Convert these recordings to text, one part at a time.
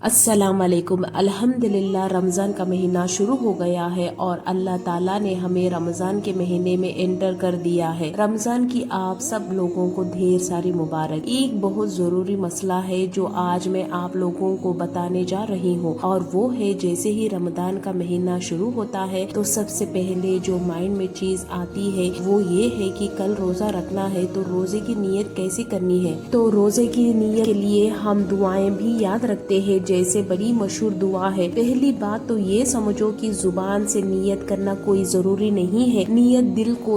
अस्सलाम वालेकुम। अल्हम्दुलिल्लाह रमज़ान का महीना शुरू हो गया है और अल्लाह ताला ने हमें रमज़ान के महीने में एंटर कर दिया है। रमज़ान की आप सब लोगों को ढेर सारी मुबारक। एक बहुत ज़रूरी मसला है जो आज मैं आप लोगों को बताने जा रही हूँ, और वो है जैसे ही रमज़ान का महीना शुरू होता है तो सबसे पहले जो माइंड में चीज आती है वो ये है कि कल रोजा रखना है, तो रोजे की नीयत कैसे करनी है। तो रोजे की नीयत के लिए हम दुआएं भी याद रखते हैं, जैसे बड़ी मशहूर दुआ है। पहली बात तो ये समझो कि जुबान से नियत करना कोई जरूरी नहीं है। नियत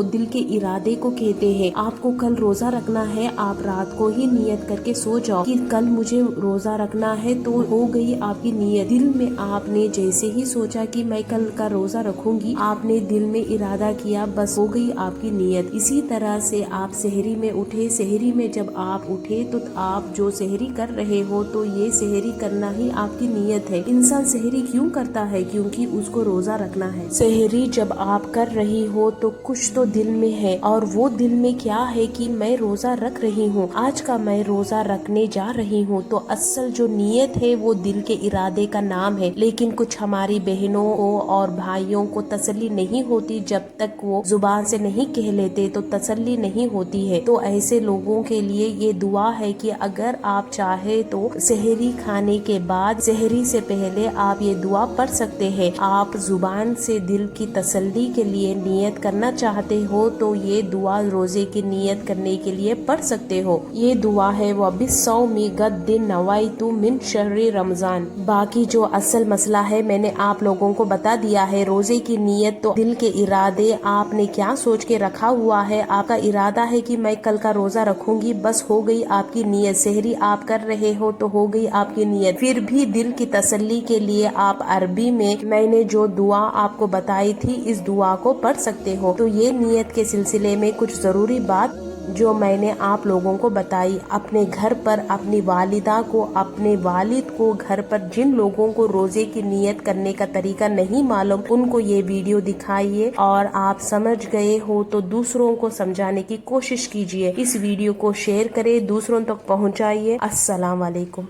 दिल के इरादे को कहते हैं। आपको कल रोजा रखना है, आप रात को ही नियत करके सो जाओ कि कल मुझे रोजा रखना है, तो हो गई आपकी नियत। दिल में आपने जैसे ही सोचा कि मैं कल का रोजा रखूंगी, आपने दिल में इरादा किया, बस हो गई आपकी नियत। इसी तरह से आप सहरी में उठे, सहरी में जब आप उठे तो आप जो सहरी कर रहे हो तो ये सहरी करना ही आपकी नियत है। इंसान सहरी क्यों करता है? क्योंकि उसको रोजा रखना है। सहरी जब आप कर रही हो तो कुछ तो दिल में है, और वो दिल में क्या है कि मैं रोजा रख रही हूँ, आज का मैं रोजा रखने जा रही हूँ। तो असल जो नियत है वो दिल के इरादे का नाम है। लेकिन कुछ हमारी बहनों को और भाइयों को तसल्ली नहीं होती, जब तक वो जुबान से नहीं कह लेते तो तसल्ली नहीं होती है। तो ऐसे लोगों के लिए ये दुआ है कि अगर आप चाहे तो सहरी खाने के बाद, सहरी से पहले आप ये दुआ पढ़ सकते हैं। आप जुबान से दिल की तसल्ली के लिए नियत करना चाहते हो तो ये दुआ रोजे की नियत करने के लिए पढ़ सकते हो। ये दुआ है वो बिस्सौमी गद्दिन नवाइतु मिन शहरी रमजान। बाकी जो असल मसला है मैंने आप लोगों को बता दिया है। रोजे की नियत तो दिल के इरादे, आपने क्या सोच के रखा हुआ है। आपका इरादा है कि मैं कल का रोजा रखूंगी, बस हो गई आपकी नियत। सहरी आप कर रहे हो तो हो गई आपकी नियत। फिर भी दिल की तसल्ली के लिए आप अरबी में मैंने जो दुआ आपको बताई थी इस दुआ को पढ़ सकते हो। तो ये नियत के सिलसिले में कुछ जरूरी बात जो मैंने आप लोगों को बताई, अपने घर पर अपनी वालिदा को, अपने वालिद को, घर पर जिन लोगों को रोजे की नियत करने का तरीका नहीं मालूम उनको ये वीडियो दिखाइए, और आप समझ गए हो तो दूसरों को समझाने की कोशिश कीजिए। इस वीडियो को शेयर करें, दूसरों तक पहुंचाइए। अस्सलाम वालेकुम।